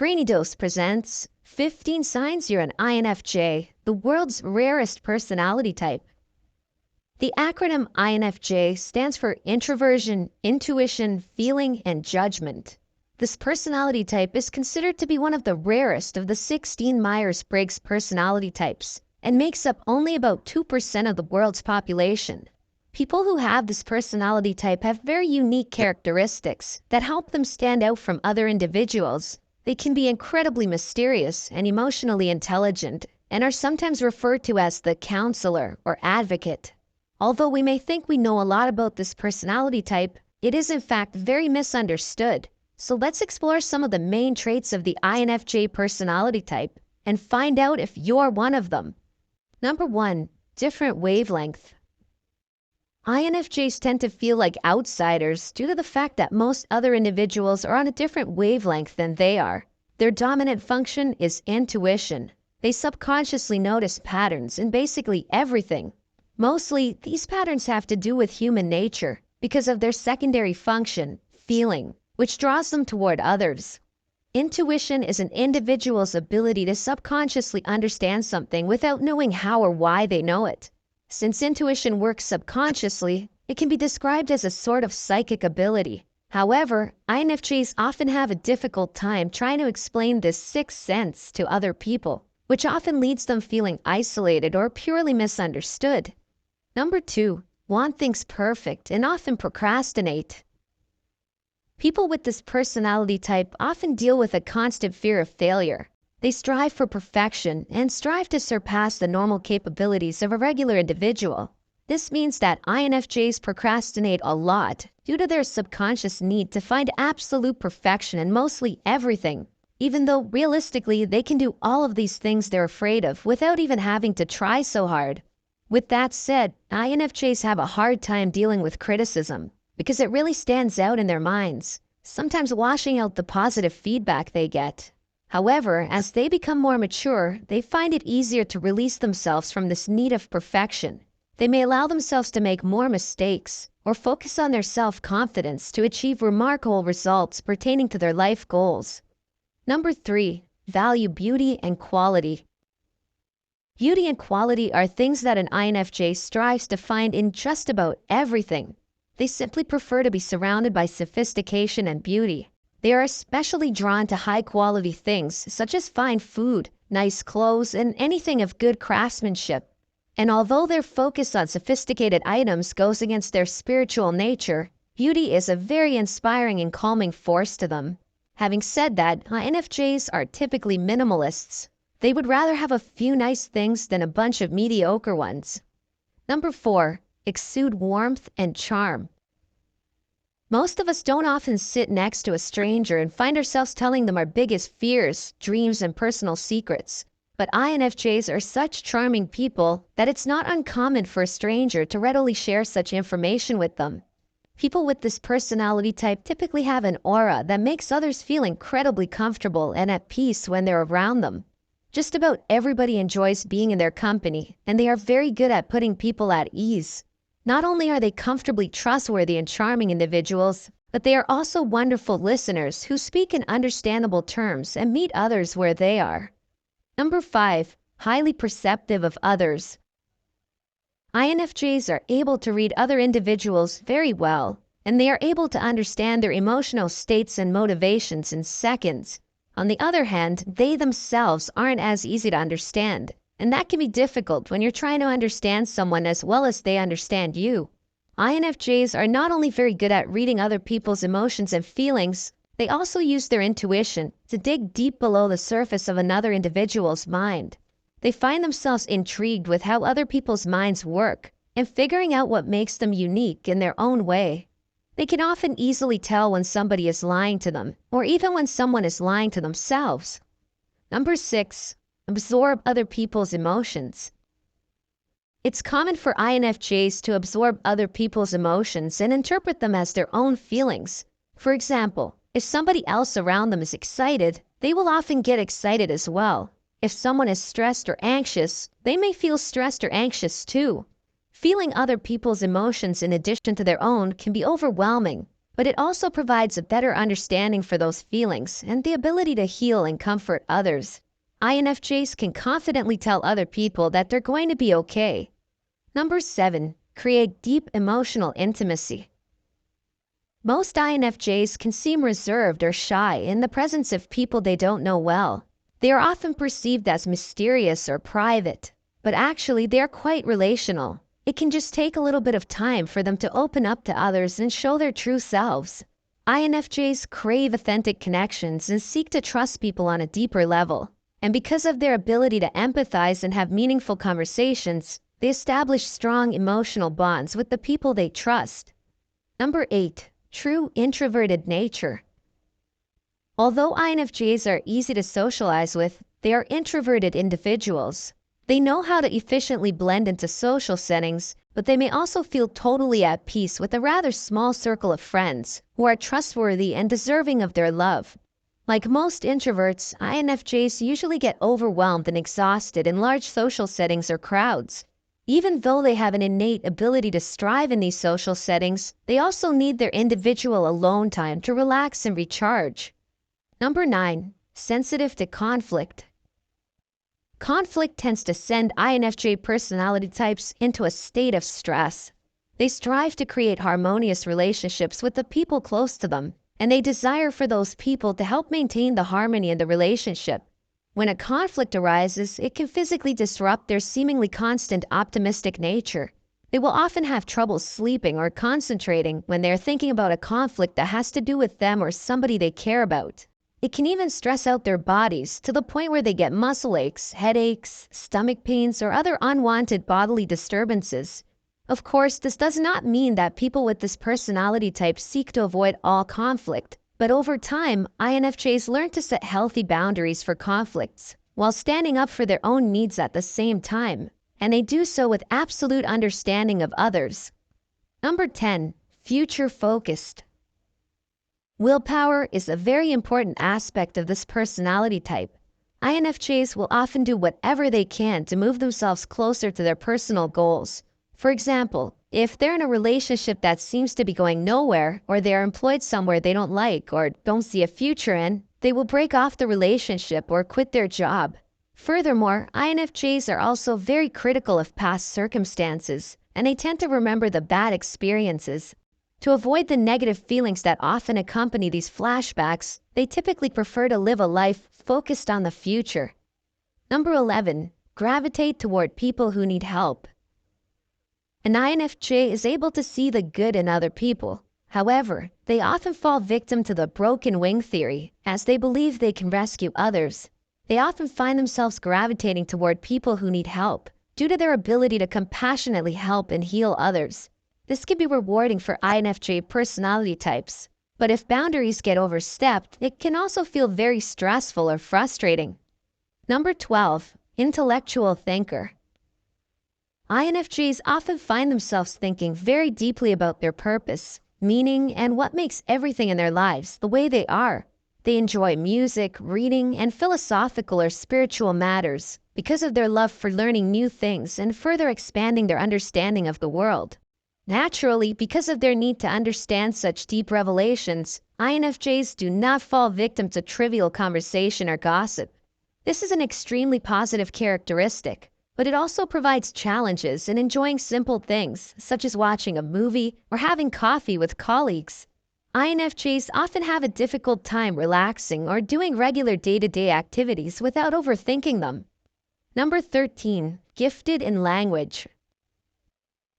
Brainy Dose presents 15 Signs You're an INFJ, the world's rarest personality type. The acronym INFJ stands for Introversion, Intuition, Feeling, and Judgment. This personality type is considered to be one of the rarest of the 16 myers-briggs personality types and makes up only about 2% of the world's population. People who have this personality type have very unique characteristics that help them stand out from other individuals. They can be incredibly mysterious and emotionally intelligent and are sometimes referred to as the counselor or advocate. Although we may think we know a lot about this personality type, it is in fact very misunderstood. So let's explore some of the main traits of the INFJ personality type and find out if you're one of them. Number 1. Different wavelength. INFJs tend to feel like outsiders due to the fact that most other individuals are on a different wavelength than they are. Their dominant function is intuition. They subconsciously notice patterns in basically everything. Mostly, these patterns have to do with human nature because of their secondary function, feeling, which draws them toward others. Intuition is an individual's ability to subconsciously understand something without knowing how or why they know it. Since intuition works subconsciously, it can be described as a sort of psychic ability. However, INFJs often have a difficult time trying to explain this sixth sense to other people, which often leads them feeling isolated or purely misunderstood. Number 2. Want things perfect and often procrastinate. People with this personality type often deal with a constant fear of failure. They strive for perfection and strive to surpass the normal capabilities of a regular individual. This means that INFJs procrastinate a lot due to their subconscious need to find absolute perfection in mostly everything, even though realistically they can do all of these things they're afraid of without even having to try so hard. With that said, INFJs have a hard time dealing with criticism because it really stands out in their minds, sometimes washing out the positive feedback they get. However, as they become more mature, they find it easier to release themselves from this need of perfection. They may allow themselves to make more mistakes or focus on their self-confidence to achieve remarkable results pertaining to their life goals. Number 3. Value beauty and quality. Beauty and quality are things that an INFJ strives to find in just about everything. They simply prefer to be surrounded by sophistication and beauty. They are especially drawn to high-quality things such as fine food, nice clothes, and anything of good craftsmanship. And although their focus on sophisticated items goes against their spiritual nature, beauty is a very inspiring and calming force to them. Having said that, INFJs are typically minimalists. They would rather have a few nice things than a bunch of mediocre ones. Number 4. Exude warmth and charm. Most of us don't often sit next to a stranger and find ourselves telling them our biggest fears, dreams, and personal secrets. But INFJs are such charming people that it's not uncommon for a stranger to readily share such information with them. People with this personality type typically have an aura that makes others feel incredibly comfortable and at peace when they're around them. Just about everybody enjoys being in their company, and they are very good at putting people at ease. Not only are they comfortably trustworthy and charming individuals, but they are also wonderful listeners who speak in understandable terms and meet others where they are. Number 5. Highly perceptive of others. INFJs are able to read other individuals very well, and they are able to understand their emotional states and motivations in seconds. On the other hand, they themselves aren't as easy to understand. And that can be difficult when you're trying to understand someone as well as they understand you. INFJs are not only very good at reading other people's emotions and feelings, they also use their intuition to dig deep below the surface of another individual's mind. They find themselves intrigued with how other people's minds work and figuring out what makes them unique in their own way. They can often easily tell when somebody is lying to them, or even when someone is lying to themselves. Number 6. Absorb other people's emotions. It's common for INFJs to absorb other people's emotions and interpret them as their own feelings. For example, if somebody else around them is excited, they will often get excited as well. If someone is stressed or anxious, they may feel stressed or anxious too. Feeling other people's emotions in addition to their own can be overwhelming, but it also provides a better understanding for those feelings and the ability to heal and comfort others. INFJs can confidently tell other people that they're going to be okay. Number 7. Create deep emotional intimacy. Most INFJs can seem reserved or shy in the presence of people they don't know well. They are often perceived as mysterious or private, but actually they are quite relational. It can just take a little bit of time for them to open up to others and show their true selves. INFJs crave authentic connections and seek to trust people on a deeper level. And because of their ability to empathize and have meaningful conversations, they establish strong emotional bonds with the people they trust. Number 8. True introverted nature. Although INFJs are easy to socialize with, they are introverted individuals. They know how to efficiently blend into social settings, but they may also feel totally at peace with a rather small circle of friends who are trustworthy and deserving of their love. Like most introverts, INFJs usually get overwhelmed and exhausted in large social settings or crowds. Even though they have an innate ability to strive in these social settings, they also need their individual alone time to relax and recharge. Number 9. Sensitive to conflict. Conflict tends to send INFJ personality types into a state of stress. They strive to create harmonious relationships with the people close to them, and they desire for those people to help maintain the harmony in the relationship. When a conflict arises, it can physically disrupt their seemingly constant optimistic nature. They will often have trouble sleeping or concentrating when they are thinking about a conflict that has to do with them or somebody they care about. It can even stress out their bodies to the point where they get muscle aches, headaches, stomach pains, or other unwanted bodily disturbances. Of course, this does not mean that people with this personality type seek to avoid all conflict, but over time, INFJs learn to set healthy boundaries for conflicts, while standing up for their own needs at the same time, and they do so with absolute understanding of others. Number 10. Future-focused. Willpower is a very important aspect of this personality type. INFJs will often do whatever they can to move themselves closer to their personal goals. For example, if they're in a relationship that seems to be going nowhere, or they are employed somewhere they don't like or don't see a future in, they will break off the relationship or quit their job. Furthermore, INFJs are also very critical of past circumstances, and they tend to remember the bad experiences. To avoid the negative feelings that often accompany these flashbacks, they typically prefer to live a life focused on the future. Number 11. Gravitate toward people who need help. An INFJ is able to see the good in other people. However, they often fall victim to the broken wing theory, as they believe they can rescue others. They often find themselves gravitating toward people who need help, due to their ability to compassionately help and heal others. This can be rewarding for INFJ personality types, but if boundaries get overstepped, it can also feel very stressful or frustrating. Number 12. Intellectual thinker. INFJs often find themselves thinking very deeply about their purpose, meaning, and what makes everything in their lives the way they are. They enjoy music, reading, and philosophical or spiritual matters because of their love for learning new things and further expanding their understanding of the world. Naturally, because of their need to understand such deep revelations, INFJs do not fall victim to trivial conversation or gossip. This is an extremely positive characteristic, but it also provides challenges in enjoying simple things, such as watching a movie or having coffee with colleagues. INFJs often have a difficult time relaxing or doing regular day-to-day activities without overthinking them. Number 13. Gifted in language.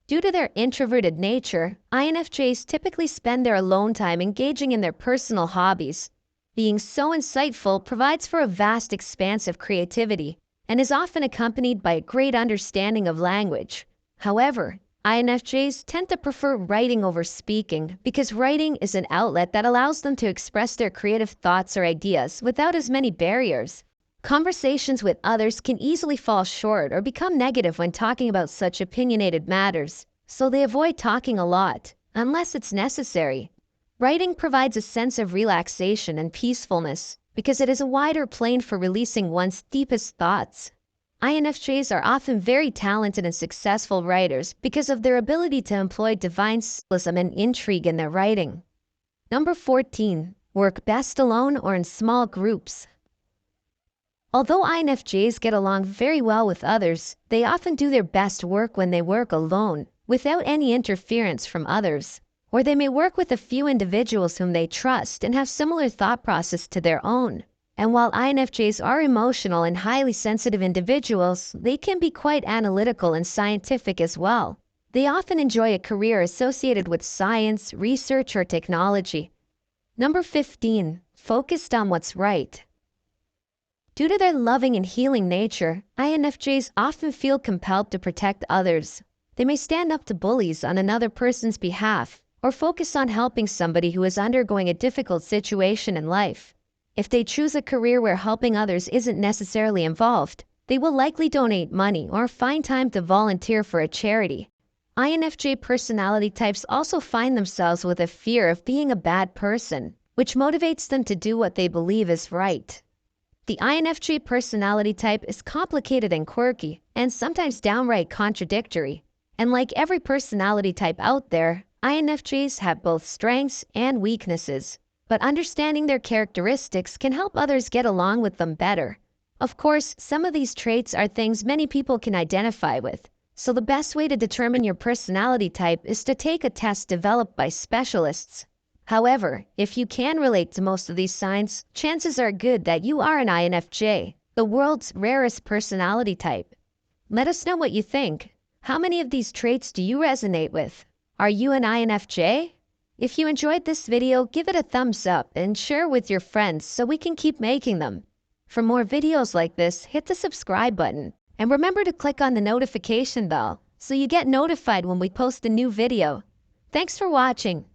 Due to their introverted nature, INFJs typically spend their alone time engaging in their personal hobbies. Being so insightful provides for a vast expanse of creativity and is often accompanied by a great understanding of language. However, INFJs tend to prefer writing over speaking because writing is an outlet that allows them to express their creative thoughts or ideas without as many barriers. Conversations with others can easily fall short or become negative when talking about such opinionated matters, so they avoid talking a lot, unless it's necessary. Writing provides a sense of relaxation and peacefulness because it is a wider plane for releasing one's deepest thoughts. INFJs are often very talented and successful writers because of their ability to employ divine symbolism and intrigue in their writing. Number 14. Work best alone or in small groups. Although INFJs get along very well with others, they often do their best work when they work alone, without any interference from others. Or they may work with a few individuals whom they trust and have similar thought process to their own. And while INFJs are emotional and highly sensitive individuals, they can be quite analytical and scientific as well. They often enjoy a career associated with science, research, or technology. Number 15. Focused on what's right. Due to their loving and healing nature, INFJs often feel compelled to protect others. They may stand up to bullies on another person's behalf, or focus on helping somebody who is undergoing a difficult situation in life. If they choose a career where helping others isn't necessarily involved, they will likely donate money or find time to volunteer for a charity. INFJ personality types also find themselves with a fear of being a bad person, which motivates them to do what they believe is right. The INFJ personality type is complicated and quirky, and sometimes downright contradictory. And like every personality type out there, INFJs have both strengths and weaknesses, but understanding their characteristics can help others get along with them better. Of course, some of these traits are things many people can identify with, so the best way to determine your personality type is to take a test developed by specialists. However, if you can relate to most of these signs, chances are good that you are an INFJ, the world's rarest personality type. Let us know what you think. How many of these traits do you resonate with? Are you an INFJ? If you enjoyed this video, give it a thumbs up and share with your friends so we can keep making them. For more videos like this, hit the subscribe button. And remember to click on the notification bell so you get notified when we post a new video. Thanks for watching.